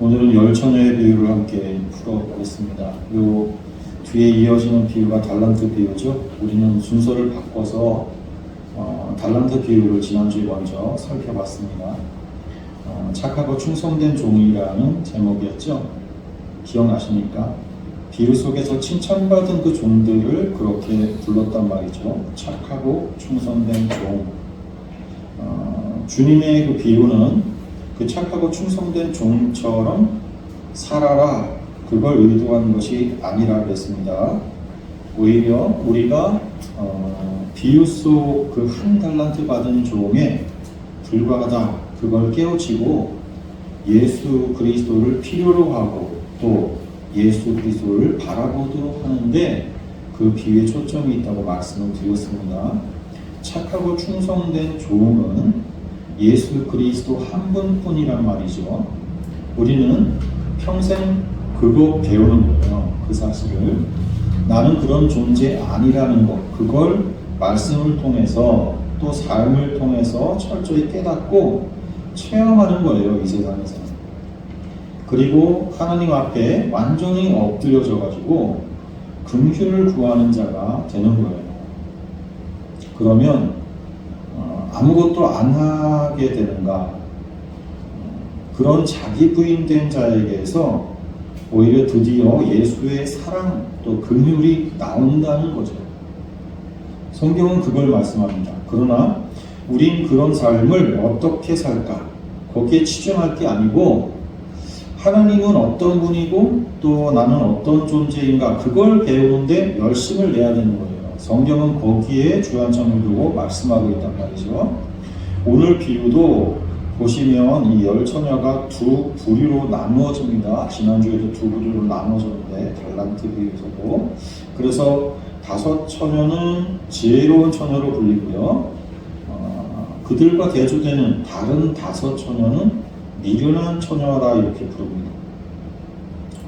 오늘은 열 처녀의 비유를 함께 풀어보겠습니다. 요 뒤에 이어지는 비유가 달란트 비유죠. 우리는 순서를 바꿔서 달란트 비유를 지난주에 먼저 살펴봤습니다. 착하고 충성된 종이라는 제목이었죠. 기억나십니까? 비유 속에서 칭찬받은 그 종들을 그렇게 불렀단 말이죠. 착하고 충성된 종. 주님의 그 비유는 그 착하고 충성된 종처럼 살아라, 그걸 의도한 것이 아니라 그랬습니다. 오히려 우리가 비유 속 그 한 달란트 받은 종에 불과하다, 그걸 깨우치고 예수 그리스도를 필요로 하고 또 예수 그리스도를 바라보도록 하는데 그 비유에 초점이 있다고 말씀을 드렸습니다. 착하고 충성된 종은 예수 그리스도 한 분뿐이란 말이죠. 우리는 평생 그거 배우는 거예요. 그 사실을. 나는 그런 존재 아니라는 것, 그걸 말씀을 통해서 또 삶을 통해서 철저히 깨닫고 체험하는 거예요, 이 세상에서. 그리고 하나님 앞에 완전히 엎드려져 가지고 긍휼을 구하는 자가 되는 거예요. 그러면 아무것도 안 하게 되는가? 그런 자기 부인된 자에게서 오히려 드디어 예수의 사랑 또 긍휼이 나온다는 거죠. 성경은 그걸 말씀합니다. 그러나 우린 그런 삶을 어떻게 살까? 거기에 치중할 게 아니고 하나님은 어떤 분이고 또 나는 어떤 존재인가, 그걸 배우는데 열심을 내야 되는 거예요. 성경은 거기에 주안점을 두고 말씀하고 있단 말이죠. 오늘 비유도 보시면 이 열 처녀가 두 부류로 나누어집니다. 지난주에도 두 부류로 나누어졌는데 달란트 비유에서도. 그래서 다섯 처녀는 지혜로운 처녀로 불리고요. 그들과 대조되는 다른 다섯 처녀는 미련한 처녀라 이렇게 부릅니다.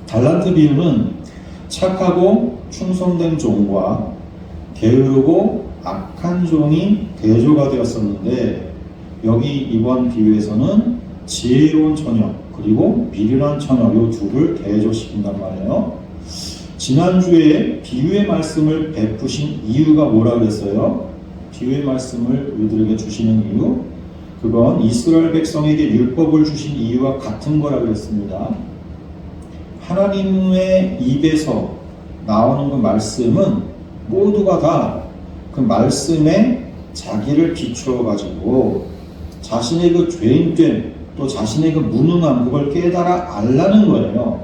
달란트 비유는 착하고 충성된 종과 게으르고 악한 종이 대조가 되었었는데, 여기 이번 비유에서는 지혜로운 처녀 그리고 미련한 처녀, 이 둘을 대조시킨단 말이에요. 지난주에 비유의 말씀을 베푸신 이유가 뭐라 그랬어요? 비유의 말씀을 우리들에게 주시는 이유, 그건 이스라엘 백성에게 율법을 주신 이유와 같은 거라 그랬습니다. 하나님의 입에서 나오는 그 말씀은 모두가 다 그 말씀에 자기를 비추어 가지고 자신의 그 죄인됨 또 자신의 그 무능함, 그걸 깨달아 알라는 거예요.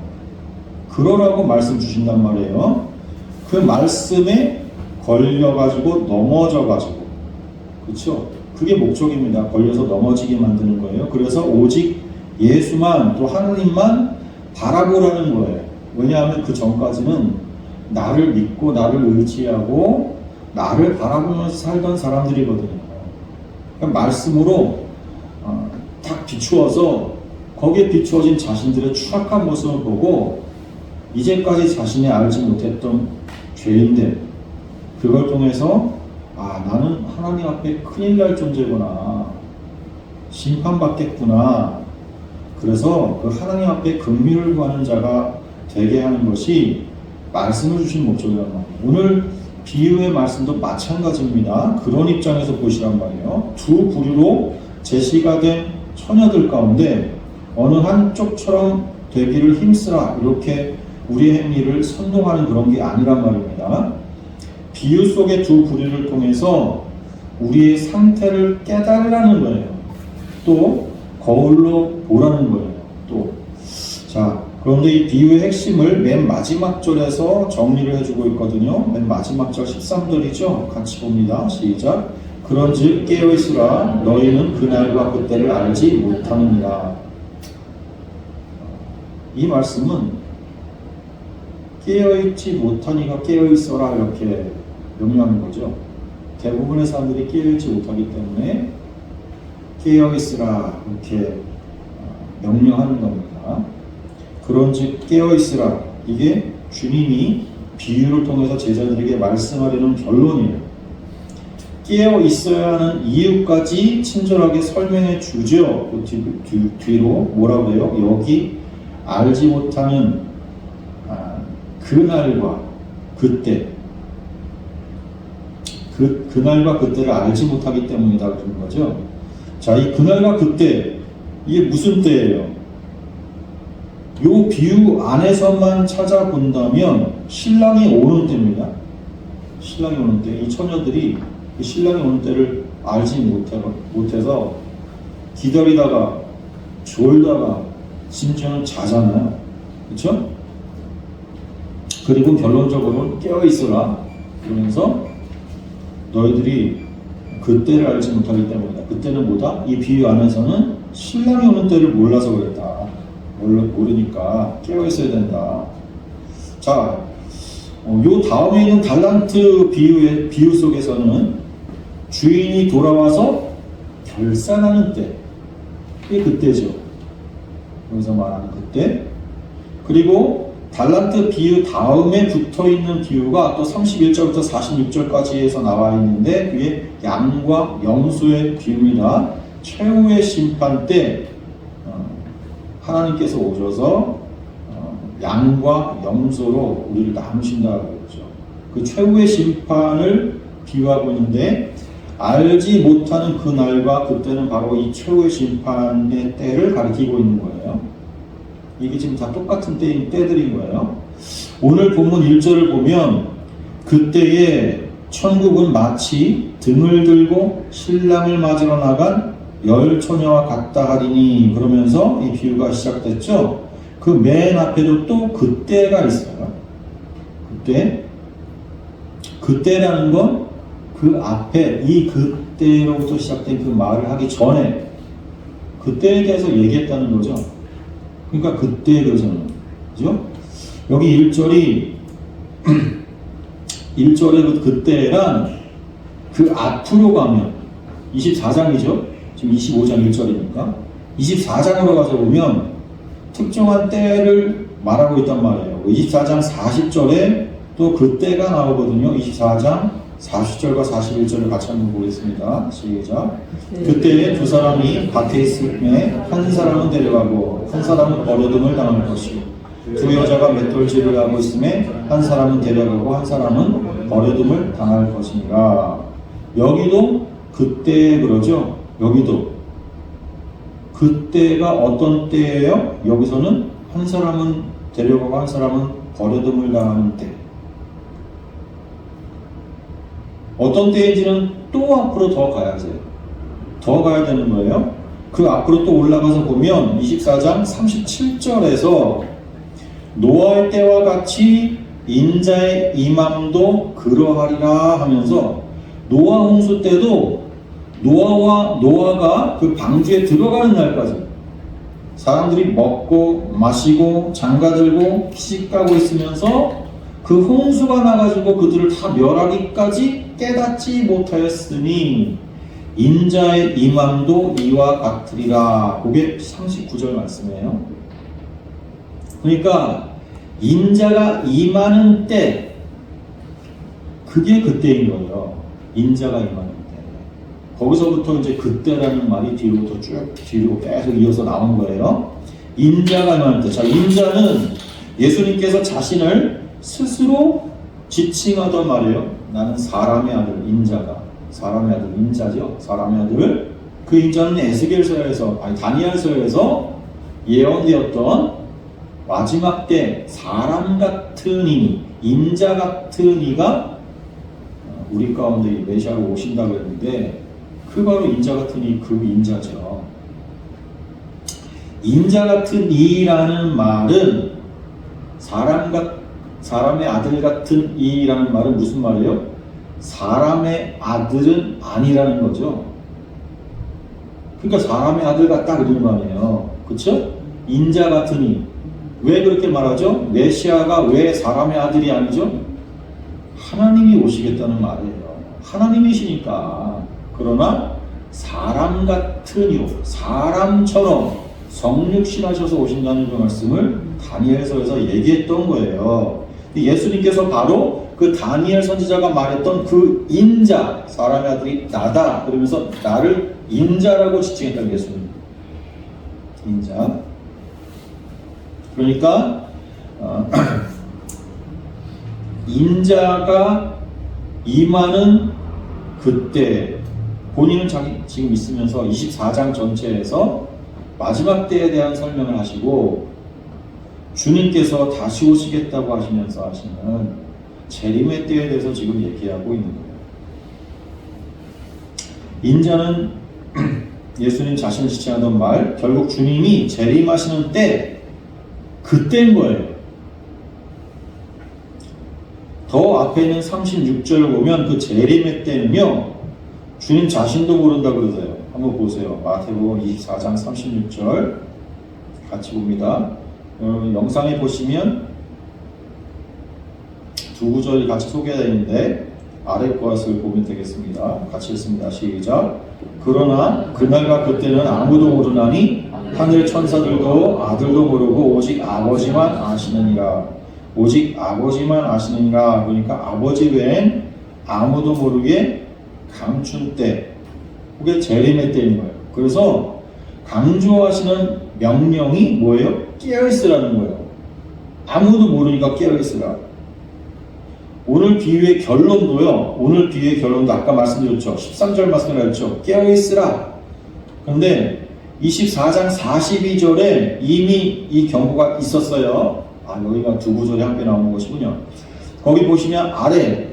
그러라고 말씀 주신단 말이에요. 그 말씀에 걸려가지고 넘어져가지고, 그렇죠? 그게 목적입니다. 걸려서 넘어지게 만드는 거예요. 그래서 오직 예수만 또 하나님만 바라보라는 거예요. 왜냐하면 그 전까지는 나를 믿고 나를 의지하고 나를 바라보면서 살던 사람들이거든요. 그러니까 말씀으로 딱 비추어서 거기에 비추어진 자신들의 추악한 모습을 보고 이제까지 자신이 알지 못했던 죄인들, 그걸 통해서 나는 하나님 앞에 큰일 날 존재구나, 심판받겠구나, 그래서 그 하나님 앞에 긍휼을 구하는 자가 되게 하는 것이 말씀을 주신 목적이란 말이에요. 오늘 비유의 말씀도 마찬가지입니다. 그런 입장에서 보시란 말이에요. 두 부류로 제시가 된 처녀들 가운데 어느 한쪽처럼 되기를 힘쓰라, 이렇게 우리의 행위를 선동하는 그런 게 아니란 말입니다. 비유 속의 두 부류를 통해서 우리의 상태를 깨달으라는 거예요. 또 거울로 보라는 거예요. 그런데 이 비유의 핵심을 맨 마지막 절에서 정리를 해주고 있거든요. 맨 마지막 절 13절이죠. 같이 봅니다. 시작. 그런즉 깨어있으라, 너희는 그날과 그때를 알지 못하느니라. 이 말씀은 깨어있지 못하니까 깨어있어라 이렇게 명령하는 거죠. 대부분의 사람들이 깨어있지 못하기 때문에 깨어있으라 이렇게 명령하는 겁니다. 그런즉 깨어있으라, 이게 주님이 비유를 통해서 제자들에게 말씀하려는 결론이에요. 깨어 있어야 하는 이유까지 친절하게 설명해 주죠. 그 뒤로 뭐라고 해요? 여기 알지 못하는 그날과 그때, 그날과 그때를 알지 못하기 때문이다 그런 거죠. 자, 이 그날과 그때, 이게 무슨 때예요? 요 비유 안에서만 찾아본다면 신랑이 오는 때입니다. 신랑이 오는 때, 이 처녀들이 신랑이 오는 때를 알지 못해서 기다리다가 졸다가 심지어는 자잖아요. 그렇죠? 그리고 결론적으로 깨어있어라 그러면서 너희들이 그때를 알지 못하기 때문이다. 그때는 뭐다? 이 비유 안에서는 신랑이 오는 때를 몰라서 그랬다. 모르니까 깨어있어야 된다. 자, 요 다음에 있는 달란트 비유 속에서는 주인이 돌아와서 결산하는 때, 이게 그때죠. 여기서 말하는 그때. 그리고 달란트 비유 다음에 붙어있는 비유가 또 31절부터 46절까지에서 나와 있는데 그게 양과 염소의 비유입니다. 최후의 심판 때 하나님께서 오셔서 양과 염소로 우리를 나누신다고 그러죠. 그 최후의 심판을 비유하고 있는데 알지 못하는 그 날과 그때는 바로 이 최후의 심판의 때를 가리키고 있는 거예요. 이게 지금 다 똑같은 때들인 거예요. 오늘 본문 1절을 보면 그때에 천국은 마치 등을 들고 신랑을 맞으러 나간 열 처녀와 같다 하리니 그러면서 이 비유가 시작됐죠. 그 맨 앞에도 또 그때가 있어요. 그때라는 건 그 앞에 이 그때로부터 시작된 그 말을 하기 전에 그때에 대해서 얘기했다는 거죠. 그러니까 그때 그러잖아요. 그죠? 여기 1절에 그 그때란 그 앞으로 가면 24장이죠. 지금 25장 1절이니까 24장으로 가서 보면 특정한 때를 말하고 있단 말이에요. 24장 40절에 또 그때가 나오거든요. 24장 40절과 41절을 같이 한번 보겠습니다. 시작. 그때에 두 사람이 밭에 있음에 한 사람은 데려가고 한 사람은 버려둠을 당할 것이고 두 여자가 맷돌질을 하고 있음에 한 사람은 데려가고 한 사람은 버려둠을 당할 것이니라. 여기도 그때 그러죠. 여기도 그때가 어떤 때예요? 여기서는 한 사람은 데려가고 한 사람은 버려둠을 당하는 때. 어떤 때인지는 또 앞으로 더 가야죠. 더 가야 되는 거예요. 그 앞으로 또 올라가서 보면 24장 37절에서 노아의 때와 같이 인자의 임함도 그러하리라 하면서 노아 홍수 때도 노아가 그 방주에 들어가는 날까지 사람들이 먹고 마시고 장가들고 시집가고 있으면서 그 홍수가 나가지고 그들을 다 멸하기까지 깨닫지 못하였으니 인자의 임함도 이와 같으리라. 그게 39절 말씀이에요. 그러니까 인자가 임하는 때 그게 그때인 거예요. 인자가 임하는 때. 거기서부터 이제 그때라는 말이 뒤로부터 쭉 뒤로 계속 이어서 나온 거예요. 인자가 임하는 때. 자, 인자는 예수님께서 자신을 스스로 지칭하던 말이에요. 나는 사람의 아들, 인자가. 사람의 아들, 인자죠. 사람의 아들. 그 인자는 에스겔서에서, 다니엘서에서 예언되었던 마지막 때 사람 같은 이, 인자 같은 이가 우리 가운데 메시아로 오신다고 했는데 그 바로 인자 같은 이, 그 인자죠. 인자 같은 이라는 말은 사람의 아들 같은 이라는 말은 무슨 말이에요? 사람의 아들은 아니라는 거죠. 그러니까 사람의 아들 같다 그런 거 아니에요. 그쵸? 인자 같은 이. 왜 그렇게 말하죠? 메시아가 왜 사람의 아들이 아니죠? 하나님이 오시겠다는 말이에요. 하나님이시니까. 그러나 사람 같은 이로 사람처럼 성육신하셔서 오신다는 그 말씀을 다니엘서에서 얘기했던 거예요. 예수님께서 바로 그 다니엘 선지자가 말했던 그 인자, 사람의 아들이 나다 그러면서 나를 인자라고 지칭했던 예수님. 인자. 그러니까 인자가 임하는 그때 본인은 지금 있으면서 24장 전체에서 마지막 때에 대한 설명을 하시고 주님께서 다시 오시겠다고 하시면서 하시는 재림의 때에 대해서 지금 얘기하고 있는 거예요. 인자는 예수님 자신을 지칭하던 말, 결국 주님이 재림하시는 때, 그때인 거예요. 더 앞에 있는 36절을 보면 그 재림의 때는요, 주님 자신도 모른다 그러세요. 한번 보세요. 마태복음 24장 36절 같이 봅니다. 여러분 영상에 보시면 두 구절이 같이 소개되어 있는데 아래 것을 보면 되겠습니다. 같이 읽습니다. 시작. 그러나 그날과 그때는 아무도 모르나니 하늘 천사들도 아들도 모르고 오직 아버지만 아시느니라. 오직 아버지만 아시느니라. 그러니까 아버지 외엔 아무도 모르게 감춘 때, 그게 재림의 때인 거예요. 그래서 강조하시는 명령이 뭐예요? 깨어있으라는 거예요. 아무도 모르니까 깨어있으라. 오늘 비유의 결론도요. 오늘 비유의 결론도 아까 말씀드렸죠. 13절 말씀드렸죠. 깨어있으라. 그런데 24장 42절에 이미 이 경고가 있었어요. 여기가 두 구절이 함께 나오는 것이군요. 거기 보시면 아래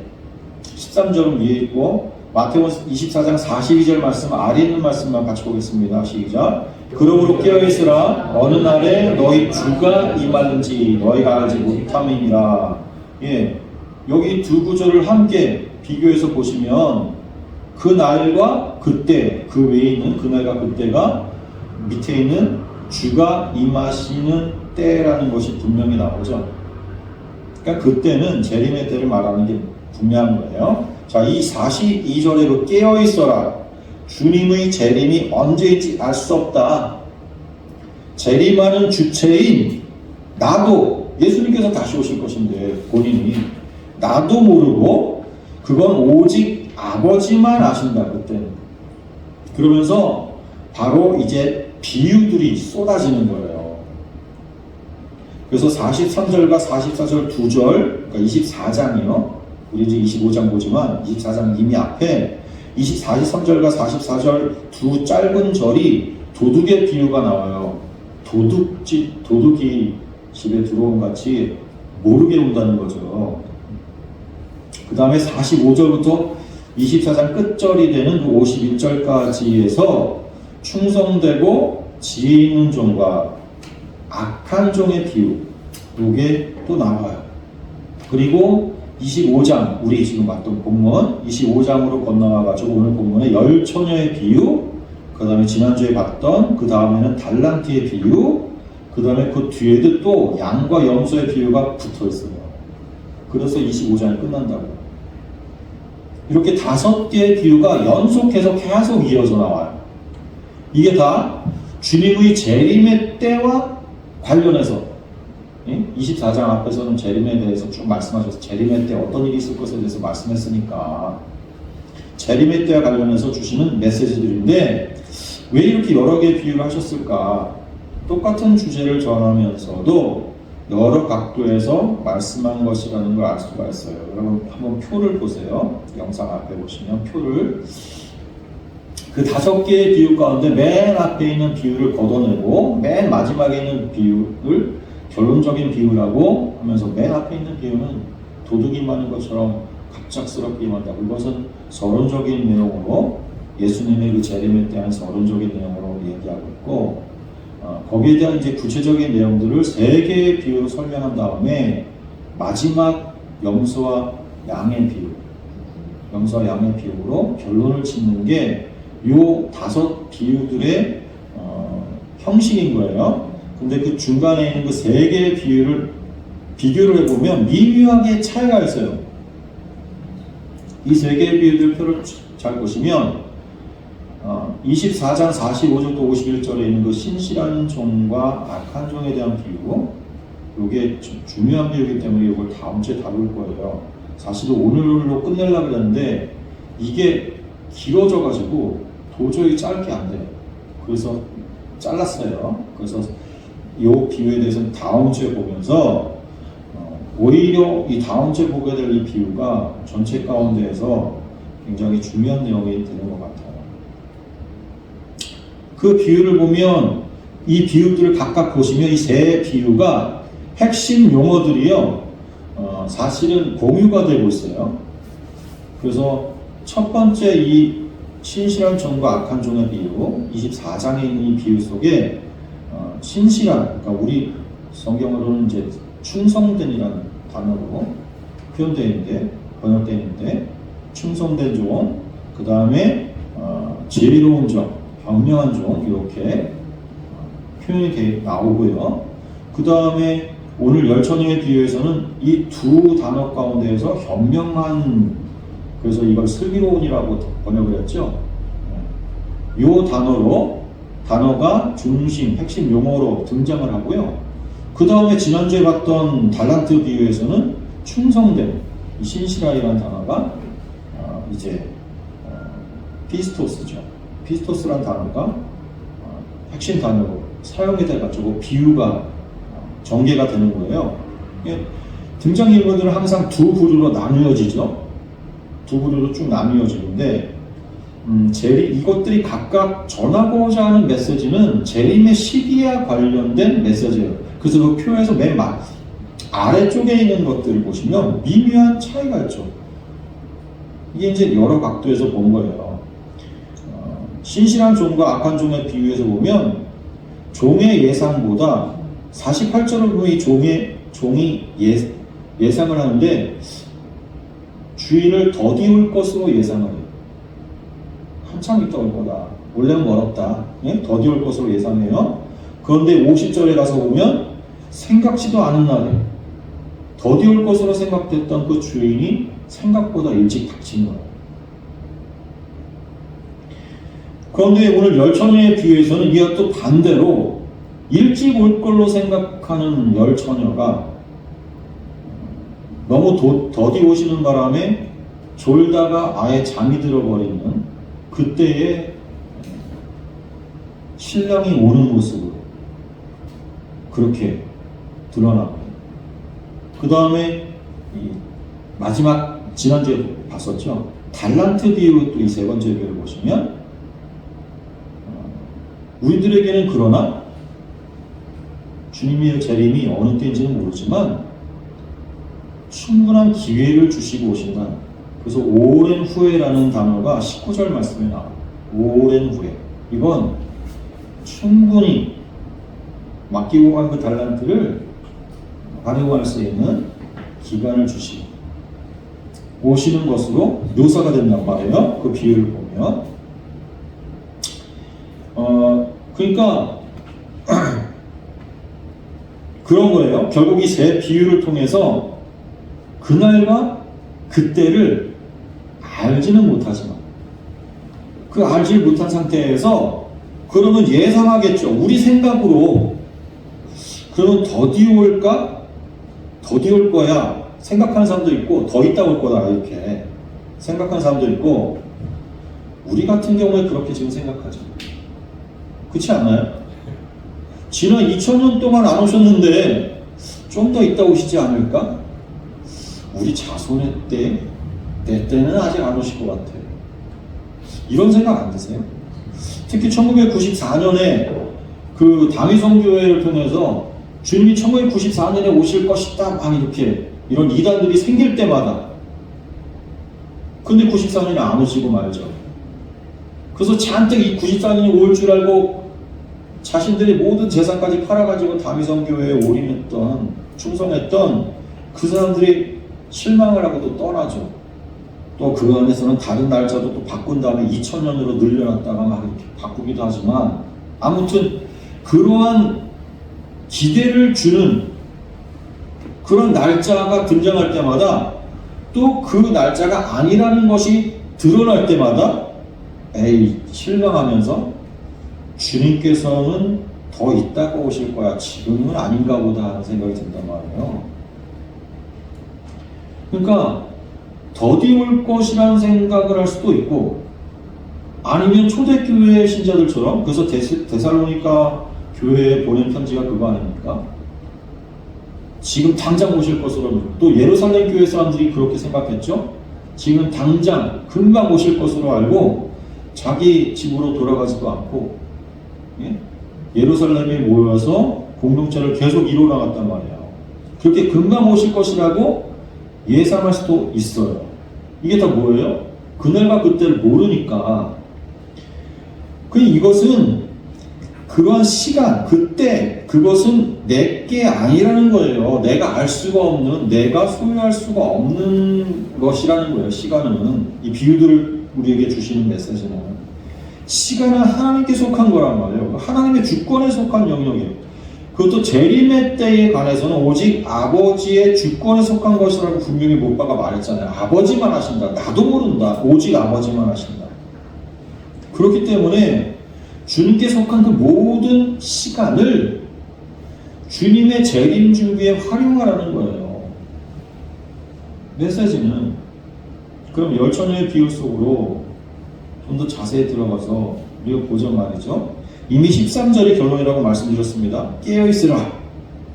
13절은 위에 있고 마태복음 24장 42절 말씀 아래 있는 말씀만 같이 보겠습니다. 시작. 그러므로 깨어있으라. 어느 날에 너희 주가 임하는지 너희가 알지 못함이니라. 예, 여기 두 구절을 함께 비교해서 보시면 그 날과 그때, 그 외에 있는 그날과 그때가 밑에 있는 주가 임하시는 때라는 것이 분명히 나오죠. 그러니까 그때는 재림의 때를 말하는 게 분명한 거예요. 자, 이 42절에 그 깨어있어라. 주님의 재림이 언제인지 알 수 없다. 재림하는 주체인 나도, 예수님께서 다시 오실 것인데 본인이 나도 모르고 그건 오직 아버지만 아신다. 그때는. 그러면서 바로 이제 비유들이 쏟아지는 거예요. 그래서 43절과 44절 2절, 그러니까 24장이요. 우리 이제 25장 보지만 24장 이미 앞에 43절과 44절 두 짧은 절이 도둑의 비유가 나와요. 도둑이 집에 들어온 같이 모르게 온다는 거죠. 그 다음에 45절부터 24장 끝절이 되는 51절까지에서 충성되고 지혜 있는 종과 악한 종의 비유, 이게 또 나와요. 그리고 25장, 우리 지금 봤던 본문 25장으로 건너가가지고 오늘 본문에 열처녀의 비유, 그 다음에 지난주에 봤던 그 다음에는 달란트의 비유, 그 다음에 그 뒤에도 또 양과 염소의 비유가 붙어있어요. 그래서 25장이 끝난다고. 이렇게 5개의 비유가 연속해서 계속 이어져 나와요. 이게 다 주님의 재림의 때와 관련해서 24장 앞에서는 재림에 대해서 쭉 말씀하셔서 재림의 때 어떤 일이 있을 것에 대해서 말씀했으니까 재림의 때와 관련해서 주시는 메시지들인데 왜 이렇게 여러 개의 비유를 하셨을까? 똑같은 주제를 전하면서도 여러 각도에서 말씀한 것이라는 걸 알 수가 있어요. 여러분 한번 표를 보세요. 영상 앞에 보시면 표를 그 5개의 비유 가운데 맨 앞에 있는 비유를 걷어내고 맨 마지막에 있는 비유를 결론적인 비유라고 하면서 맨 앞에 있는 비유는 도둑이 임하는 것처럼 갑작스럽게 임한다. 이것은 서론적인 내용으로 예수님의 그 재림에 대한 서론적인 내용으로 얘기하고 있고 거기에 대한 이제 구체적인 내용들을 3개의 비유로 설명한 다음에 마지막 염소와 양의 비유, 염소와 양의 비유로 결론을 짓는 게 요 5 비유들의 형식인 거예요. 근데 그 중간에 있는 그 3개의 비유를 비교를 해보면 미묘하게 차이가 있어요. 이 3개의 비유들 표를 잘 보시면 24장 45절부터 51절에 있는 그 신실한 종과 악한 종에 대한 비유, 이게 중요한 비유이기 때문에 이걸 다음 주에 다룰 거예요. 사실은 오늘로 끝내려고 했는데 이게 길어져 가지고 도저히 짧게 안 돼요. 그래서 잘랐어요. 그래서 이 비유에 대해서는 다음 주에 보면서 오히려 이 다음 주에 보게 될 이 비유가 전체 가운데에서 굉장히 중요한 내용이 되는 것 같아요. 그 비유를 보면 이 비유들을 각각 보시면 이 세 비유가 핵심 용어들이요, 사실은 공유가 되고 있어요. 그래서 첫 번째 이 신실한 종과 악한 종의 비유, 24장에 있는 이 비유 속에 신실한, 그러니까 우리 성경으로는 이제 충성된이라는 단어로 표현되어 있는데, 번역되어 있는데, 충성된 종, 그 다음에 지혜로운 종, 현명한 종, 이렇게 표현이 나오고요. 그 다음에 오늘 열처녀의 비유에서는 이 두 단어 가운데에서 현명한, 그래서 이걸 슬기로운이라고 번역을 했죠. 이 단어가 중심, 핵심 용어로 등장을 하고요. 그 다음에 지난주에 봤던 달란트 비유에서는 충성된, 이 신실하이라는 단어가 이제 피스토스죠. 피스토스라는 단어가 핵심 단어로 사용이 돼가지고 비유가 전개가 되는 거예요. 등장인물들은 항상 두 부류로 나누어지죠. 두 부류로 쭉 나누어지는데 이것들이 각각 전하고자 하는 메시지는 재림의 시기와 관련된 메시지예요. 그래서 그 표에서 맨 아래쪽에 있는 것들을 보시면 미묘한 차이가 있죠. 이게 이제 여러 각도에서 본 거예요. 신실한 종과 악한 종의 비유에서 보면 종의 예상보다 48절을 보면 이 종이 예상을 하는데 주인을 더디올 것으로 예상을 해요. 한참 있다 올 거다. 원래는 멀었다. 더디올 것으로 예상해요. 그런데 50절에 가서 보면 생각지도 않은 날에 더디올 것으로 생각됐던 그 주인이 생각보다 일찍 닥친 거예요. 그런데 오늘 열처녀의 비유에서는 이와 또 반대로 일찍 올 걸로 생각하는 열처녀가 너무 더디 오시는 바람에 졸다가 아예 잠이 들어버리는 그때의 신랑이 오는 모습으로 그렇게 드러나고, 그 다음에 마지막 지난주에 봤었죠. 달란트 비유, 또 이 세 번째 비유를 보시면 우리들에게는 그러나 주님의 재림이 어느 때인지는 모르지만 충분한 기회를 주시고 오신다. 그래서 오랜 후에라는 단어가 19절 말씀에 나와요. 오랜 후에. 이건 충분히 맡기고 간 그 달란트를 활용할 수 있는 기간을 주시고 오시는 것으로 묘사가 된단 말이에요. 그 비유를 보면. 그러니까 그런 거예요. 결국 이 세 비유를 통해서 그날과 그때를 알지는 못하지만 그 알지 못한 상태에서 그러면 예상하겠죠. 우리 생각으로 그러면 더디 올까? 더디 올 거야 생각하는 사람도 있고, 더 있다 올 거다 이렇게 생각하는 사람도 있고, 우리 같은 경우에 그렇게 지금 생각하죠. 그렇지 않나요? 지난 2000년 동안 안 오셨는데 좀 더 있다 오시지 않을까? 우리 자손의 내 때는 아직 안 오실 것 같아. 이런 생각 안 드세요? 특히 1994년에 그 다미성교회를 통해서 주님이 1994년에 오실 것이다 막 이렇게 이런 이단들이 생길 때마다, 근데 94년에 안 오시고 말죠. 그래서 잔뜩 이 94년이 올 줄 알고 자신들의 모든 재산까지 팔아가지고 다미성교회에 올인했던, 충성했던 그 사람들이 실망을 하고 또 떠나죠. 또 그 안에서는 다른 날짜도 또 바꾼 다음에 2000년으로 늘려놨다가 막 이렇게 바꾸기도 하지만, 아무튼 그러한 기대를 주는 그런 날짜가 등장할 때마다 또 그 날짜가 아니라는 것이 드러날 때마다 에이 실망하면서 주님께서는 더 있다가 오실 거야, 지금은 아닌가 보다 하는 생각이 든단 말이에요. 그러니까 더디 올 것이라는 생각을 할 수도 있고, 아니면 초대교회 신자들처럼, 그래서 데살로니가 교회에 보낸 편지가 그거 아닙니까? 지금 당장 오실 것으로, 또 예루살렘 교회 사람들이 그렇게 생각했죠. 지금 당장 금방 오실 것으로 알고 자기 집으로 돌아가지도 않고, 예? 예루살렘에 모여서 공동체를 계속 이뤄나갔단 말이에요. 그렇게 금방 오실 것이라고 예상할 수도 있어요. 이게 다 뭐예요? 그날과 그때를 모르니까. 이것은 그러한 시간, 그때, 그것은 내게 아니라는 거예요. 내가 알 수가 없는, 내가 소유할 수가 없는 것이라는 거예요. 시간은. 이 비유들을 우리에게 주시는 메시지는. 시간은 하나님께 속한 거란 말이에요. 하나님의 주권에 속한 영역이에요. 그것도 재림의 때에 관해서는 오직 아버지의 주권에 속한 것이라고 분명히 못바가 말했잖아요. 아버지만 하신다. 나도 모른다. 오직 아버지만 하신다. 그렇기 때문에 주님께 속한 그 모든 시간을 주님의 재림 준비에 활용하라는 거예요. 메시지는. 그럼 열처녀의 비유 속으로 좀 더 자세히 들어가서 우리가 보자 말이죠. 이미 13절의 결론이라고 말씀드렸습니다. 깨어있으라.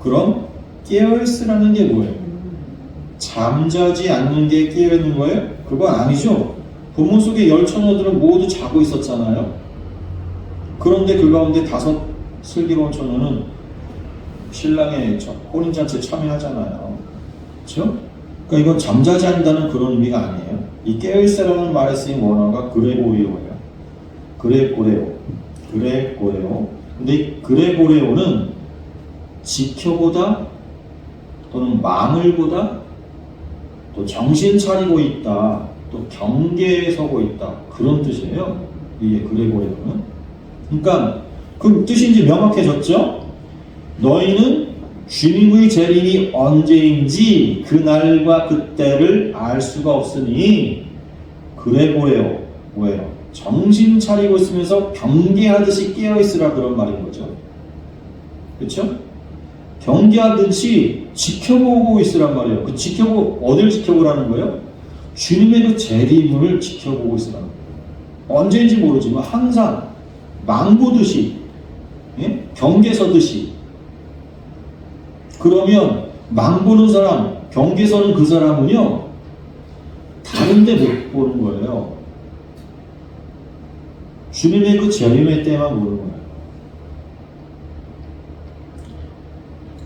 그럼 깨어있으라는 게 뭐예요? 잠자지 않는 게 깨어있는 거예요? 그건 아니죠. 본문 속의 열처녀들은 모두 자고 있었잖아요. 그런데 그 가운데 5 슬기로운 처녀는 신랑의 혼인잔치에 참여하잖아요. 그렇죠? 그러니까 이건 잠자지 않는다는 그런 의미가 아니에요. 이 깨어있으라는 말에 쓰인 원어가 그레고리오예요. 그레고레오. 근데 이 그레고레오는 지켜보다 또는 마음을 보다 또 정신 차리고 있다 또 경계에 서고 있다 그런 뜻이에요. 이게 그레고레오는. 그러니까 그 뜻이 이제 명확해졌죠. 너희는 주님의 재림이 언제인지 그날과 그때를 알 수가 없으니 그레고레오 뭐예요? 정신 차리고 있으면서 경계하듯이 깨어있으라 그런 말인 거죠. 그렇죠? 경계하듯이 지켜보고 있으란 말이에요. 그 어딜 지켜보라는 거예요? 주님의 그 재림을 지켜보고 있으라는 거예요. 언제인지 모르지만 항상 망보듯이, 예? 경계 서듯이. 그러면 망보는 사람, 경계 서는 그 사람은요 다른데 못 보는 거예요. 주님의 그 재림의 때만 보는 거예요.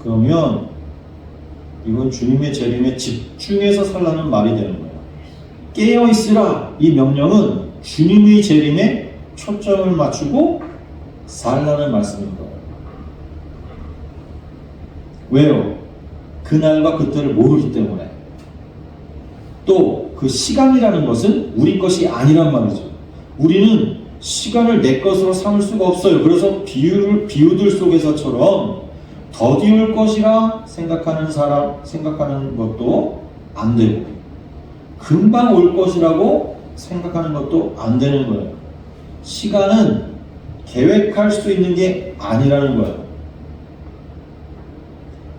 그러면 이건 주님의 재림에 집중해서 살라는 말이 되는 거예요. 깨어있으라 이 명령은 주님의 재림에 초점을 맞추고 살라는 말씀인 거예요. 왜요? 그날과 그때를 모르기 때문에. 또 그 시간이라는 것은 우리 것이 아니란 말이죠. 우리는 시간을 내 것으로 삼을 수가 없어요. 그래서 비유들 속에서처럼 더디올 것이라 생각하는 것도 안 되고 금방 올 것이라고 생각하는 것도 안 되는 거예요. 시간은 계획할 수 있는 게 아니라는 거예요.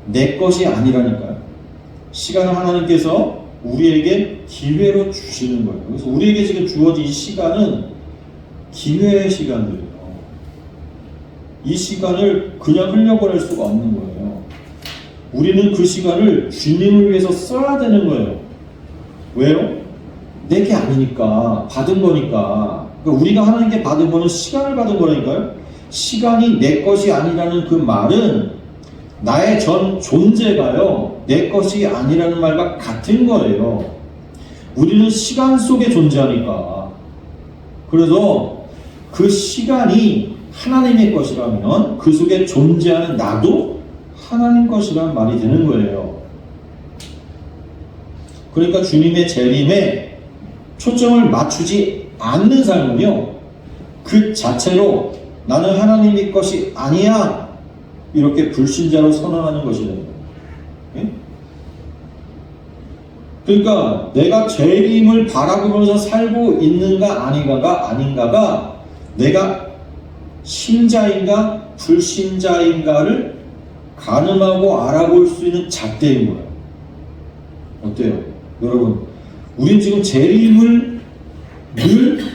내 것이 아니라니까요. 시간은 하나님께서 우리에게 기회로 주시는 거예요. 그래서 우리에게 지금 주어진 이 시간은 기회의 시간들이에요. 이 시간을 그냥 흘려보낼 수가 없는 거예요. 우리는 그 시간을 주님을 위해서 써야 되는 거예요. 왜요? 내게 아니니까, 받은 거니까. 그러니까 우리가 하나님께 받은 거는 시간을 받은 거라니까요. 시간이 내 것이 아니라는 그 말은 나의 전 존재가요, 내 것이 아니라는 말과 같은 거예요. 우리는 시간 속에 존재하니까. 그래서 그 시간이 하나님의 것이라면 그 속에 존재하는 나도 하나님 것이란 말이 되는 거예요. 그러니까 주님의 재림에 초점을 맞추지 않는 삶은요, 그 자체로 나는 하나님의 것이 아니야 이렇게 불신자로 선언하는 것이래요. 예? 그러니까 내가 재림을 바라보면서 살고 있는가 아닌가가 내가 신자인가 불신자인가를 가늠하고 알아볼 수 있는 잣대인 거예요. 어때요? 여러분, 우린 지금 재림을 늘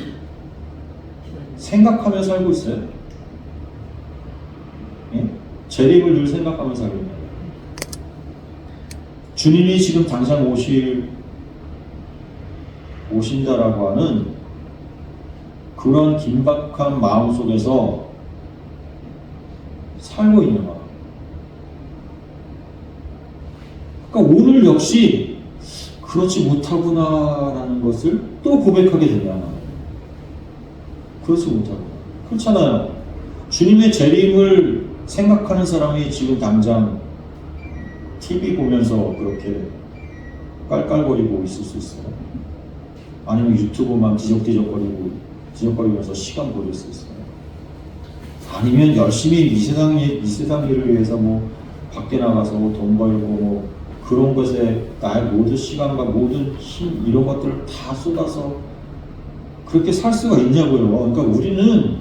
생각하며 살고 있어요. 예? 재림을 늘 생각하면서 살고 있는 거예요. 주님이 지금 당장 오신다라고 하는 그런 긴박한 마음 속에서 살고 있는 거예요. 그러니까 오늘 역시 그렇지 못하구나라는 것을 또 고백하게 된다. 그렇지 못하구나. 그렇잖아요. 주님의 재림을 생각하는 사람이 지금 당장 TV 보면서 그렇게 깔깔거리고 있을 수 있어요. 아니면 유튜브만 뒤적뒤적거리면서 시간 보낼 수 있어요. 아니면 열심히 이 세상 일을 위해서 뭐 밖에 나가서 돈 벌고 뭐 그런 것에 나의 모든 시간과 모든 힘 이런 것들을 다 쏟아서 그렇게 살 수가 있냐고요. 그러니까 우리는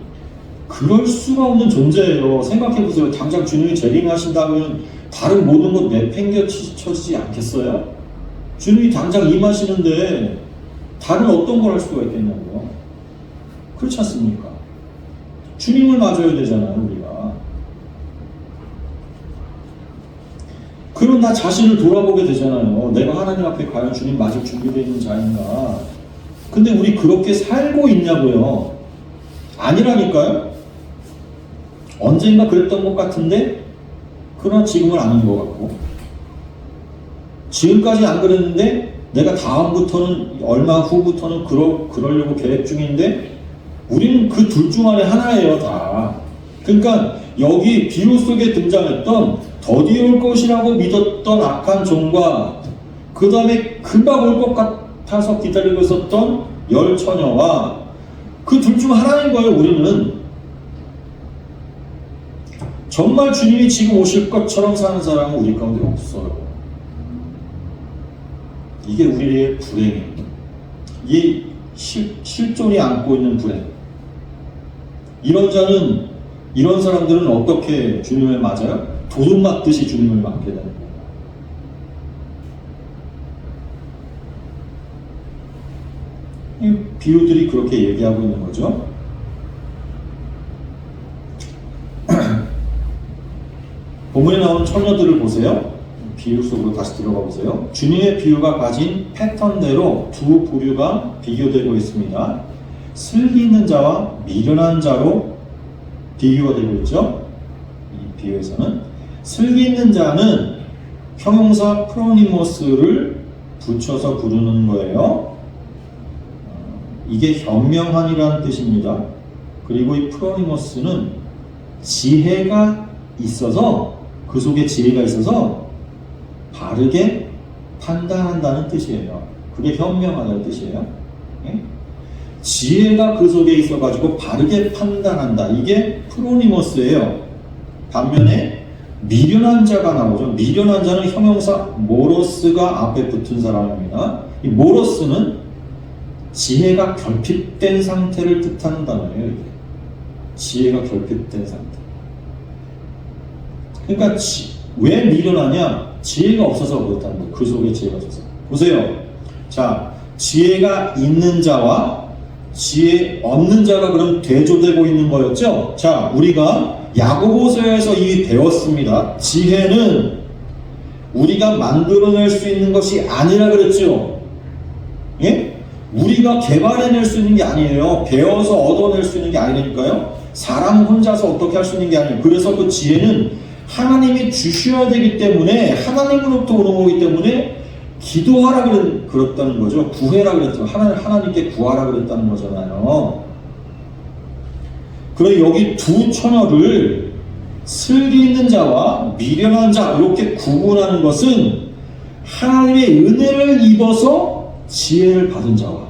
그럴 수가 없는 존재예요. 생각해보세요. 당장 주님이 재림하신다면 다른 모든 것 내팽개쳐지지 않겠어요? 주님이 당장 임하시는데 다른 어떤 걸 할 수가 있겠냐고요. 그렇지 않습니까? 주님을 맞아야 되잖아요, 우리가. 그럼 나 자신을 돌아보게 되잖아요. 내가 하나님 앞에 과연 주님 맞을 준비되어 있는 자인가? 근데 우리 그렇게 살고 있냐고요? 아니라니까요? 언젠가 그랬던 것 같은데 그러나 지금은 아닌 것 같고, 지금까지 안 그랬는데 내가 다음부터는 얼마 후부터는 그러려고 계획 중인데 우리는 그 둘 중 안에 하나예요, 다. 그러니까 여기 비유 속에 등장했던 더디 올 것이라고 믿었던 악한 종과 그 다음에 금방 올 것 같아서 기다리고 있었던 열 처녀와 그 둘 중 하나인 거예요, 우리는. 정말 주님이 지금 오실 것처럼 사는 사람은 우리 가운데 없어요. 이게 우리의 불행이에요. 이 실존이 안고 있는 불행. 이런 사람들은 어떻게 주님을 맞아요? 도둑 맞듯이 주님을 맞게 되는 거예요. 이 비유들이 그렇게 얘기하고 있는 거죠. 본문에 나오는 처녀들을 보세요. 비유 속으로 다시 들어가 보세요. 주님의 비유가 가진 패턴대로 두 부류가 비교되고 있습니다. 슬기있는 자와 미련한 자로 비교가 되고 있죠. 이 비유에서는 슬기있는 자는 형용사 프로니모스를 붙여서 부르는 거예요. 이게 현명한이라는 뜻입니다. 그리고 이 프로니모스는 지혜가 있어서, 그 속에 지혜가 있어서 바르게 판단한다는 뜻이에요. 그게 현명하다는 뜻이에요. 예? 지혜가 그 속에 있어가지고 바르게 판단한다. 이게 프로니머스예요. 반면에 미련한 자가 나오죠. 미련한 자는 형용사 모로스가 앞에 붙은 사람입니다. 이 모로스는 지혜가 결핍된 상태를 뜻하는 단어예요. 이게. 지혜가 결핍된 상태. 그러니까 왜 미련하냐? 지혜가 없어서 그렇다는 거예요. 그 속에 지혜가 없어서. 보세요. 자, 지혜가 있는 자와 지혜 없는 자가 그럼 대조되고 있는 거였죠? 자, 우리가 야고보서에서 이미 배웠습니다. 지혜는 우리가 만들어낼 수 있는 것이 아니라 그랬죠? 예? 우리가 개발해낼 수 있는 게 아니에요. 배워서 얻어낼 수 있는 게 아니니까요. 사람 혼자서 어떻게 할 수 있는 게 아니에요. 그래서 그 지혜는 하나님이 주셔야 되기 때문에, 하나님으로부터 오는 거기 때문에 기도하라 그랬다는 거죠. 구해라 그랬죠. 하나님께 구하라 그랬다는 거잖아요. 그럼 여기 두 처녀를 슬기 있는 자와 미련한 자 이렇게 구분하는 것은 하나님의 은혜를 입어서 지혜를 받은 자와,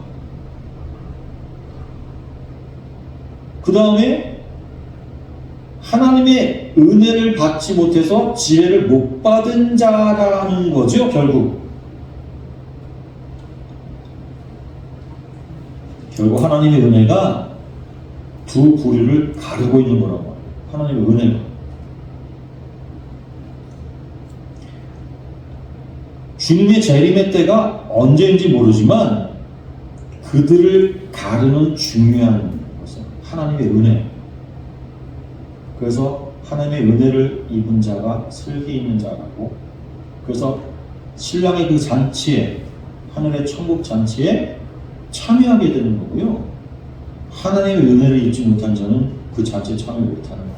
그 다음에 하나님의 은혜를 받지 못해서 지혜를 못 받은 자라는 거죠, 결국. 결국 하나님의 은혜가 두 부류를 가르고 있는 거라고. 하나님의 은혜가. 주님의 재림의 때가 언제인지 모르지만 그들을 가르는 중요한 것은 하나님의 은혜. 그래서 하나님의 은혜를 입은 자가 슬기 있는 자라고. 그래서 신랑의 그 잔치에, 하늘의 천국 잔치에 참여하게 되는 거고요. 하나님의 은혜를 입지 못한 자는 그 잔치에 참여 못하는 거예요.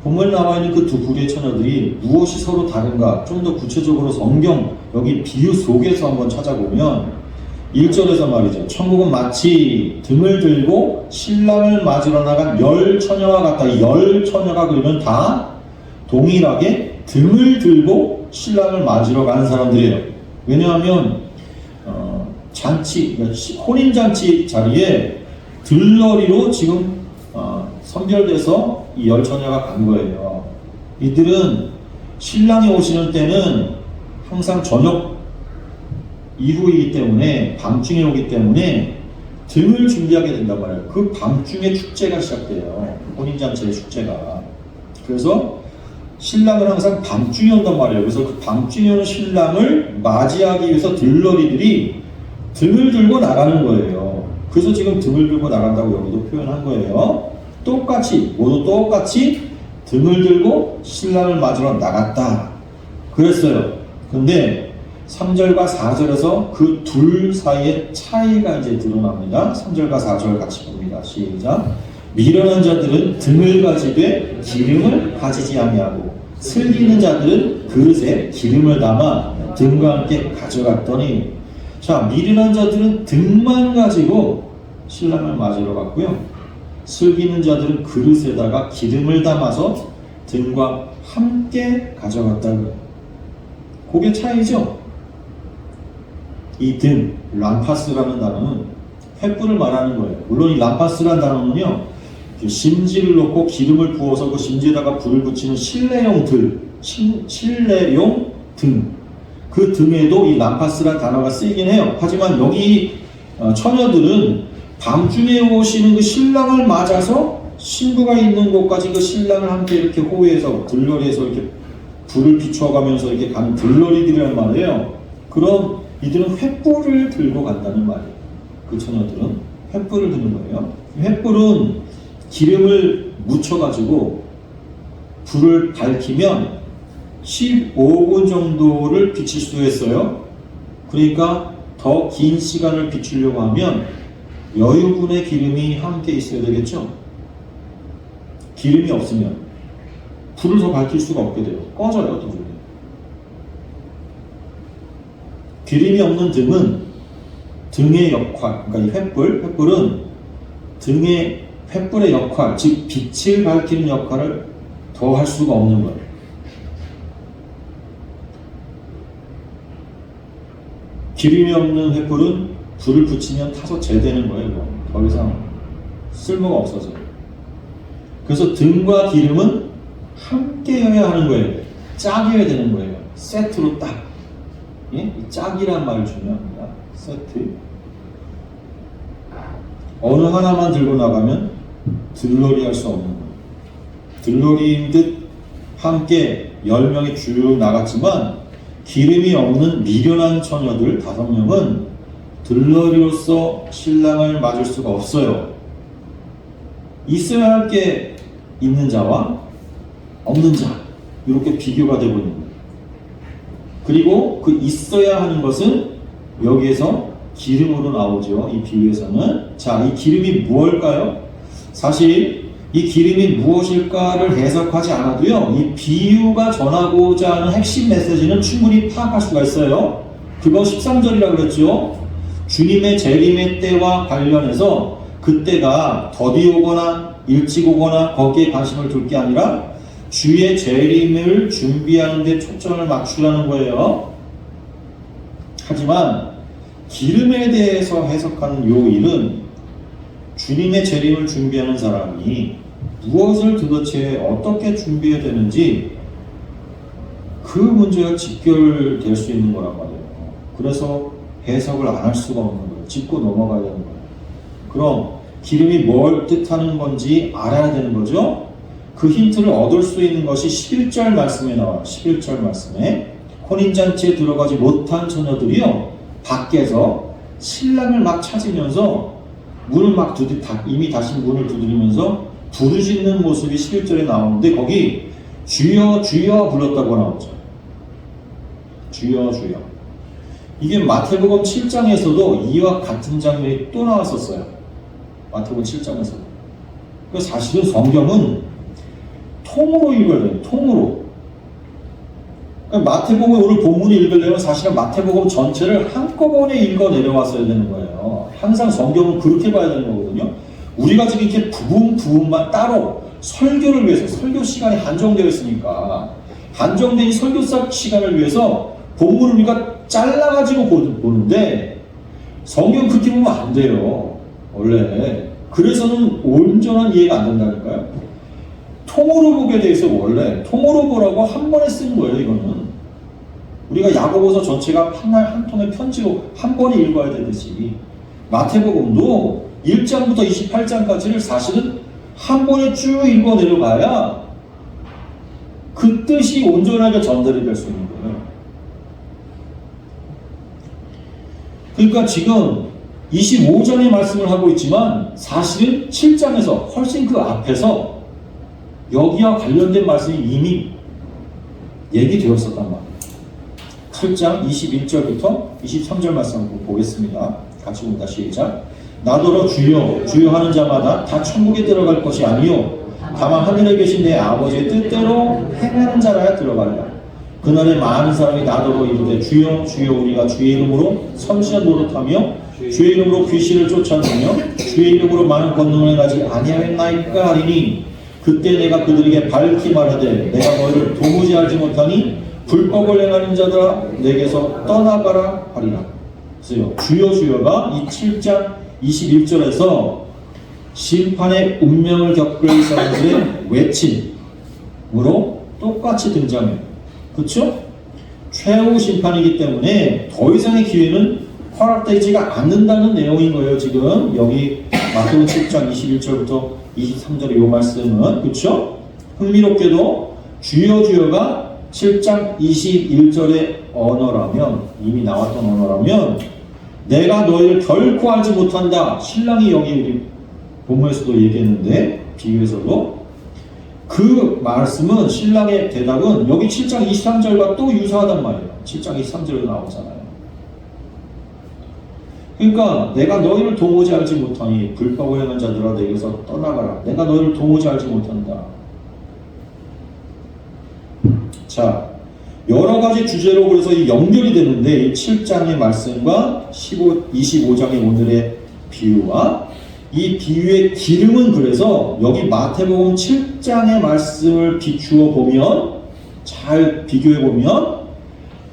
본문에 나와 있는 그 두 부류의 처녀들이 무엇이 서로 다른가 좀 더 구체적으로 성경 여기 비유 속에서 한번 찾아보면 1절에서 말이죠. 천국은 마치 등을 들고 신랑을 맞으러 나간 10처녀와 같다. 이 10처녀가 그러면 다 동일하게 등을 들고 신랑을 맞으러 가는 사람들이에요. 왜냐하면 잔치, 혼인잔치 자리에 들러리로 지금 선별돼서 이 10처녀가 간 거예요. 이들은 신랑이 오시는 때는 항상 저녁 이후이기 때문에, 밤중에 오기 때문에 등을 준비하게 된단 말이에요. 그 밤중에 축제가 시작돼요. 혼인잔치의 축제가. 그래서 신랑은 항상 밤중에 온단 말이에요. 그래서 그 밤중에 오는 신랑을 맞이하기 위해서 들러리들이 등을 들고 나가는 거예요. 그래서 지금 등을 들고 나간다고 여기도 표현한 거예요. 똑같이, 모두 똑같이 등을 들고 신랑을 맞으러 나갔다 그랬어요. 근데 3절과 4절에서 그 둘 사이의 차이가 이제 드러납니다. 3절과 4절 같이 봅니다. 시작. 미련한 자들은 등을 가지되 기름을 가지지 아니하고 슬기는 자들은 그릇에 기름을 담아 등과 함께 가져갔더니, 자, 미련한 자들은 등만 가지고 신랑을 맞으러 갔고요. 슬기는 자들은 그릇에다가 기름을 담아서 등과 함께 가져갔다고요. 그게 차이죠. 이 등, 람파스라는 단어는 횃불을 말하는 거예요. 물론 이 람파스라는 단어는요, 심지를 놓고 기름을 부어서 그 심지에다가 불을 붙이는 실내용 등, 그 등에도 이 람파스라는 단어가 쓰이긴 해요. 하지만 여기 처녀들은 밤중에 오시는 그 신랑을 맞아서 신부가 있는 곳까지 그 신랑을 함께 이렇게 호위해서 들러리에서 이렇게 불을 비추어가면서 이렇게 가는 들러리들이란 말이에요. 그럼 이들은 횃불을 들고 간다는 말이에요. 그 처녀들은 횃불을 드는 거예요. 횃불은 기름을 묻혀가지고 불을 밝히면 15분 정도를 비칠 수 있어요. 그러니까 더 긴 시간을 비추려고 하면 여유분의 기름이 함께 있어야 되겠죠. 기름이 없으면 불을 더 밝힐 수가 없게 돼요. 꺼져요, 도중에. 기름이 없는 등은 등의 역할, 그러니까 이 횃불은 등의 횃불의 역할, 즉 빛을 밝히는 역할을 더 할 수가 없는 거예요. 기름이 없는 횃불은 불을 붙이면 타서 재되는 거예요. 더 이상 쓸모가 없어져요. 그래서 등과 기름은 함께여야 하는 거예요. 짝이어야 되는 거예요. 세트로 딱. 예? 이 짝이란 말 중요합니다. 세트. 어느 하나만 들고 나가면 들러리 할 수 없는 거예요. 들러리인 듯 함께 10명이 쭉 나갔지만 기름이 없는 미련한 처녀들 5명은 들러리로서 신랑을 맞을 수가 없어요. 있어야 할 게 있는 자와 없는 자, 이렇게 비교가 되고 있는 거예요. 그리고 그 있어야 하는 것은 여기에서 기름으로 나오죠. 이 비유에서는. 자, 이 기름이 무엇일까요? 사실 이 기름이 무엇일까를 해석하지 않아도요, 이 비유가 전하고자 하는 핵심 메시지는 충분히 파악할 수가 있어요. 그거 13절이라고 그랬죠. 주님의 재림의 때와 관련해서 그때가 더디 오거나 일찍 오거나 거기에 관심을 둘 게 아니라 주의 재림을 준비하는 데 초점을 맞추라는 거예요. 하지만 기름에 대해서 해석하는 요 일은 주님의 재림을 준비하는 사람이 무엇을 도대체 어떻게 준비해야 되는지 그 문제가 직결될 수 있는 거란 말이에요. 그래서 해석을 안 할 수가 없는 거예요. 짚고 넘어가야 되는 거예요. 그럼 기름이 뭘 뜻하는 건지 알아야 되는 거죠. 그 힌트를 얻을 수 있는 것이 11절 말씀에 나와요. 11절 말씀에 혼인잔치에 들어가지 못한 처녀들이요, 밖에서 신랑을 막 찾으면서 문을 막 이미 다시 문을 두드리면서 부르짖는 모습이 11절에 나오는데 거기 주여 주여 불렀다고 나오죠. 주여 주여. 이게 마태복음 7장에서도 이와 같은 장면이 또 나왔었어요. 마태복음 7장에서도. 사실은 성경은 통으로 읽어야 돼요. 통으로. 마태복음 오늘 본문을 읽으려면 사실은 마태복음 전체를 한꺼번에 읽어 내려왔어야 되는 거예요. 항상 성경은 그렇게 봐야 되는 거거든요. 우리가 지금 이렇게 부분만 따로 설교를 위해서, 설교 시간이 한정되어 있으니까 한정된 이 설교 시간을 위해서 본문을 우리가 잘라가지고 보는데 성경 그렇게 보면 안 돼요. 원래. 그래서는 온전한 이해가 안 된다니까요. 통으로 보게 돼 있어. 원래 통으로 보라고 한 번에 쓴 거예요. 이거는 우리가 야고보서 전체가 한 통의 편지로 한 번에 읽어야 되듯이 마태복음도 1장부터 28장까지를 사실은 한 번에 쭉 읽어 내려가야 그 뜻이 온전하게 전달이 될 수 있는 거예요. 그러니까 지금 25장의 말씀을 하고 있지만 사실은 7장에서 훨씬 그 앞에서 여기와 관련된 말씀이 이미 얘기되었었단 말이에요. 7장 21절부터 23절 말씀 한번 보겠습니다. 같이 봅니다. 시작. 나더러 주여 주여 하는 자마다 다 천국에 들어갈 것이 아니요 다만 하늘에 계신 내 아버지의 뜻대로 행하는 자라야 들어가리라. 그날에 많은 사람이 나더러 이르되 주여 주여 우리가 주의 이름으로 선지자 노릇하며 주의 이름으로 귀신을 쫓아내며 주의 이름으로 많은 권능을 행하지 아니하였나이까 하리니 그때 내가 그들에게 밝히 말하되 내가 너희를 도무지 알지 못하니 불법을 행하는 자들아 내게서 떠나가라 하리라. 그래서 주여 주여가 이 7장 21절에서 심판의 운명을 겪을 사람들의 외침으로 똑같이 등장해요. 그렇죠? 최후 심판이기 때문에 더 이상의 기회는 허락되지가 않는다는 내용인 거예요. 지금 여기 마태복음 7장 21절부터 23절의 이 말씀은 그렇죠? 흥미롭게도 주여 주여가 7장 21절의 언어라면 이미 나왔던 언어라면 내가 너희를 결코 알지 못한다. 신랑이 여기 우리 본문에서도 얘기했는데 비유에서도 그 말씀은 신랑의 대답은 여기 7장 23절과 또 유사하단 말이에요. 7장 23절에 나오잖아요. 그러니까 내가 너희를 도무지 알지 못하니 불법을 행한 자들아 내게서 떠나가라. 내가 너희를 도무지 알지 못한다. 자, 여러 가지 주제로 그래서 이 연결이 되는데 이 7장의 말씀과 25장의 오늘의 비유와 이 비유의 기름은 그래서 여기 마태복음 7장의 말씀을 비추어 보면 잘 비교해 보면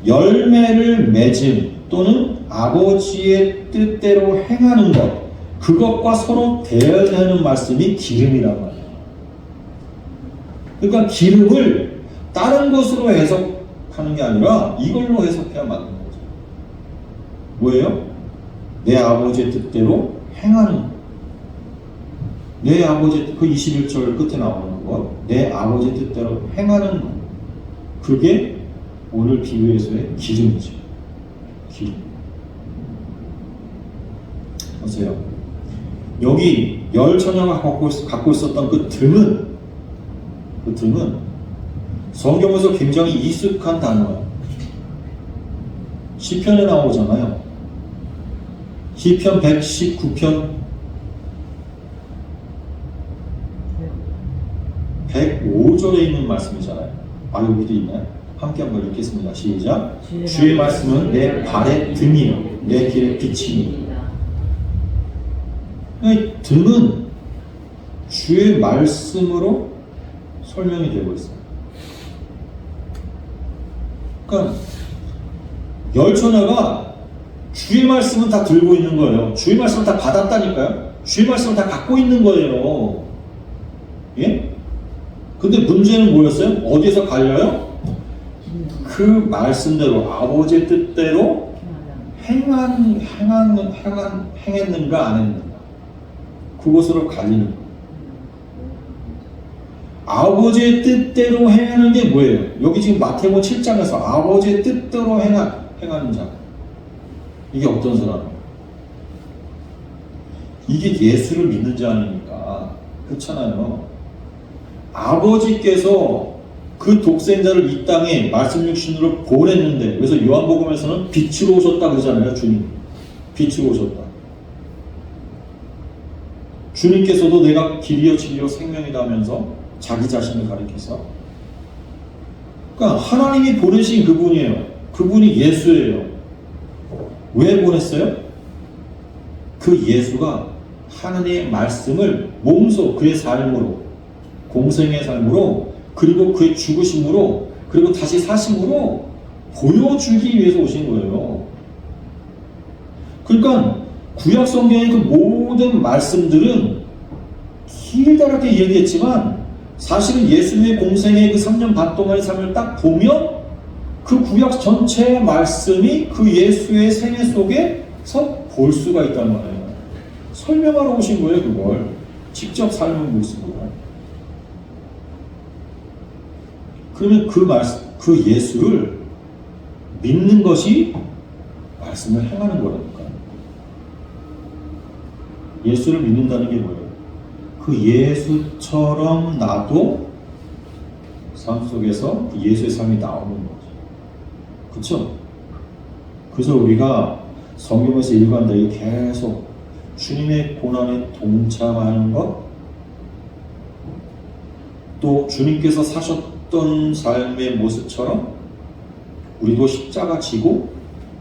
열매를 맺음 또는 아버지의 뜻대로 행하는 것 그것과 서로 대응하는 말씀이 기름이란 말이에요. 그러니까 기름을 다른 것으로 해석하는 게 아니라 이걸로 해석해야 맞는 거죠. 뭐예요? 내 아버지의 뜻대로 행하는 것. 내 아버지 그 21절 끝에 나오는 것, 내 아버지 뜻대로 행하는 것, 그게 오늘 비유에서의 기름이죠. 기름. 보세요. 여기 열 처녀가 갖고 있었던 그 등은 성경에서 굉장히 익숙한 단어예요. 시편에 나오잖아요. 시편 119편 105절에 있는 말씀이잖아요. 아, 여기도 있나요? 함께 한번 읽겠습니다. 시작. 주의 말씀은 내 발의 등이요 내 길의 빛이니. 등은 주의 말씀으로 설명이 되고 있어요. 그러니까 열처녀가 주의 말씀은 다 들고 있는 거예요. 주의 말씀은 다 받았다니까요. 주의 말씀은 다 갖고 있는 거예요. 예? 근데 문제는 뭐였어요? 어디서 갈려요? 그 말씀대로 아버지의 뜻대로 행했는가 안 했는가 그곳으로 갈리는 거예요. 아버지의 뜻대로 행하는 게 뭐예요? 여기 지금 마태복음 7장에서 아버지의 뜻대로 행하는 자 이게 어떤 사람이에요? 이게 예수를 믿는 자 아닙니까? 그렇잖아요. 아버지께서 그 독생자를 이 땅에 말씀 육신으로 보냈는데, 그래서 요한복음에서는 빛으로 오셨다 그러잖아요. 주님 빛으로 오셨다. 주님께서도 내가 길이요 진리요 생명이다 하면서 자기 자신을 가리켜서, 그러니까 하나님이 보내신 그분이에요. 그분이 예수예요. 왜 보냈어요? 그 예수가 하나님의 말씀을 몸소 그의 삶으로, 공생의 삶으로, 그리고 그의 죽으심으로, 그리고 다시 사심으로 보여주기 위해서 오신 거예요. 그러니까 구약 성경의 그 모든 말씀들은 길다랗게 얘기했지만 사실은 예수님의 공생의 그 3년 반 동안의 삶을 딱 보면 그 구약 전체의 말씀이 그 예수의 생애 속에서 볼 수가 있단 말이에요. 설명하러 오신 거예요. 그걸 직접 삶의 모습으로. 그러면 그 말씀, 그 예수를 믿는 것이 말씀을 행하는 거라니까. 예수를 믿는다는 게 뭐예요? 그 예수처럼 나도 삶 속에서 그 예수의 삶이 나오는 거죠. 그렇죠? 그래서 우리가 성경에서 일관되게 계속 주님의 고난에 동참하는 것, 또 주님께서 사셨던 삶의 모습처럼 우리도 십자가 지고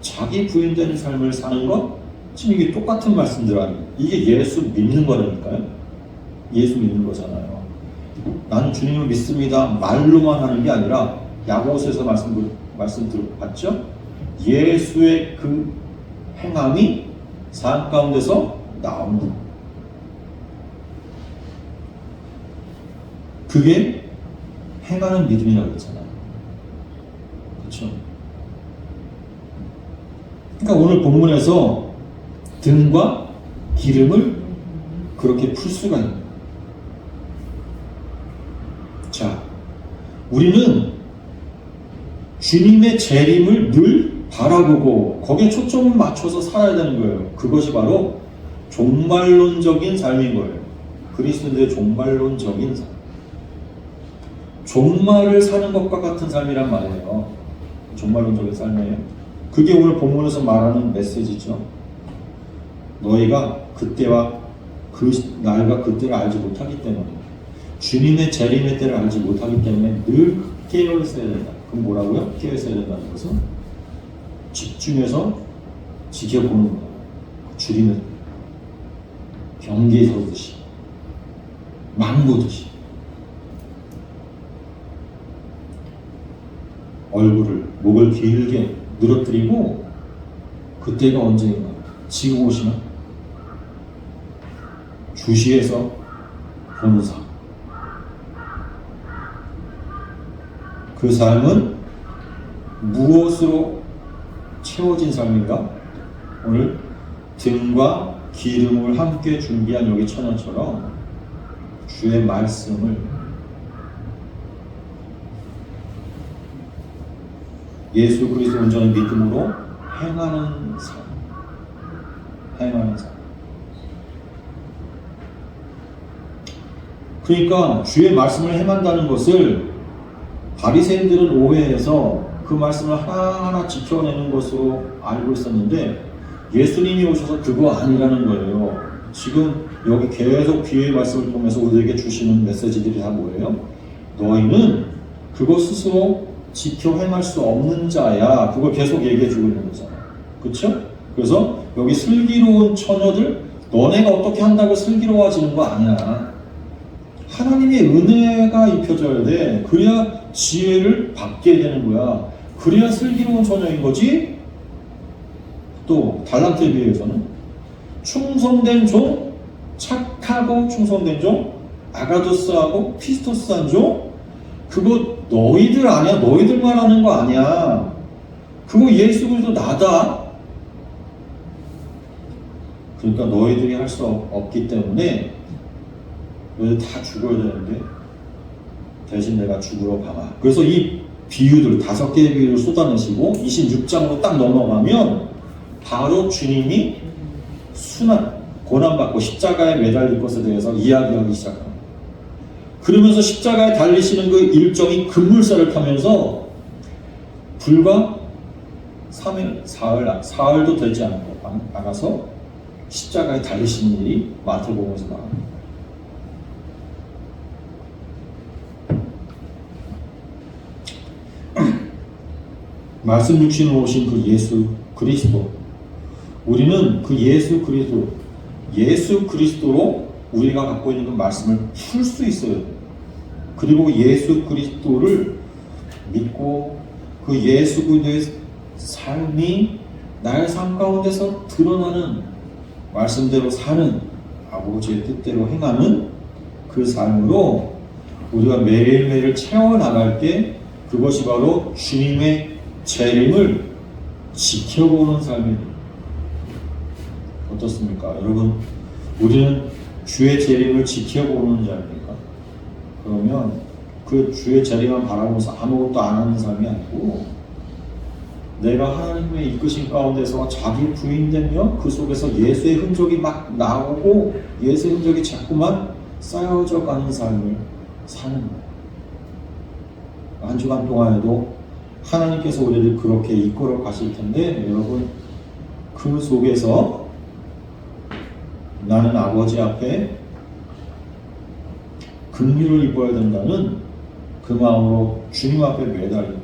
자기 부인되는 삶을 사는 것, 지금 이게 똑같은 말씀들 아니에요. 이게 예수 믿는 거라니까요. 예수 믿는 거잖아요. 나는 주님을 믿습니다 말로만 하는 게 아니라, 야고보서에서 말씀 들어봤죠? 예수의 그 행함이 삶 가운데서 나오는 거. 그게 행하는 믿음이라고 했잖아요. 그렇죠? 그러니까 오늘 본문에서 등과 기름을 그렇게 풀 수가 있는 거예요. 자, 우리는 주님의 재림을 늘 바라보고 거기에 초점을 맞춰서 살아야 되는 거예요. 그것이 바로 종말론적인 삶인 거예요. 그리스도인들의 종말론적인 삶. 종말을 사는 것과 같은 삶이란 말이에요. 종말론적인 삶이에요. 그게 오늘 본문에서 말하는 메시지죠. 너희가 그때와 그 날과 그때를 알지 못하기 때문에, 주님의 재림의 때를 알지 못하기 때문에 늘 깨어 있어야 된다. 그럼 뭐라고요? 깨어 있어야 된다는 것은 집중해서 지켜보는 거예요. 주님은 경계에 서듯이, 망보듯이 얼굴을, 목을 길게 늘어뜨리고, 그때가 언제인가? 지금 오시면 주시해서 보는 삶. 그 삶은 무엇으로 채워진 삶인가? 오늘 등과 기름을 함께 준비한 여기 처녀처럼 주의 말씀을, 예수 그리스도 온전한 믿음으로 행하는 삶. 행하는 삶. 그러니까 주의 말씀을 행한다는 것을 바리새인들은 오해해서 그 말씀을 하나하나 지켜내는 것으로 알고 있었는데, 예수님이 오셔서 그거 아니라는 거예요. 지금 여기 계속 귀의 말씀을 통해서 우리에게 주시는 메시지들이 다 뭐예요? 너희는 그거 스스로 지켜 행할 수 없는 자야. 그걸 계속 얘기해 주고 있는 거잖아요. 그렇죠? 그래서 여기 슬기로운 처녀들, 너네가 어떻게 한다고 슬기로워지는 거 아니야. 하나님의 은혜가 입혀져야 돼. 그래야 지혜를 받게 되는 거야. 그래야 슬기로운 처녀인 거지. 또 달란트에 비해서는 충성된 종, 착하고 충성된 종, 아가도스하고 피스토스한 종, 그거 너희들 아니야. 너희들만 하는 거 아니야. 그거 예수 그리스도 나다. 그러니까 너희들이 할 수 없기 때문에 너희들 다 죽어야 되는데 대신 내가 죽으러 가마. 그래서 이 비유들 5개의 비유를 쏟아내시고 26장으로 딱 넘어가면 바로 주님이 순환, 고난받고 십자가에 매달릴 것에 대해서 이야기하기 시작합니다. 그러면서 십자가에 달리시는 그 일정이 급물살을 타면서 불과 사흘도 되지 않아서 십자가에 달리시는 일이 마태복음에서 나옵니다. 말씀 육신으로 오신 그 예수 그리스도, 우리는 그 예수 그리스도로 우리가 갖고 있는 그 말씀을 풀 수 있어요. 그리고 예수 그리스도를 믿고 그 예수 그리스도의 삶이 나의 삶 가운데서 드러나는, 말씀대로 사는, 아버지의 뜻대로 행하는 그 삶으로 우리가 매일매일 채워나갈 때 그것이 바로 주님의 재림을 지켜보는 삶입니다. 어떻습니까? 여러분, 우리는 주의 재림을 지켜보는 자입니까? 그러면 그 주의 재림만 바라보면서 아무것도 안 하는 삶이 아니고, 내가 하나님의 이끄신 가운데서 자기 부인되며 그 속에서 예수의 흔적이 막 나오고 예수의 흔적이 자꾸만 쌓여져 가는 삶을 사는 거예요. 한 주간 동안에도 하나님께서 우리를 그렇게 이끌어 가실 텐데, 여러분, 그 속에서 나는 아버지 앞에 긍휼을 입어야 된다는 그 마음으로 주님 앞에 매달리고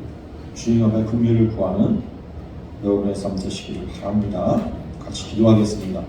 주님 앞에 긍휼을 구하는 여러분의 삶 되시기를 바랍니다. 같이 기도하겠습니다.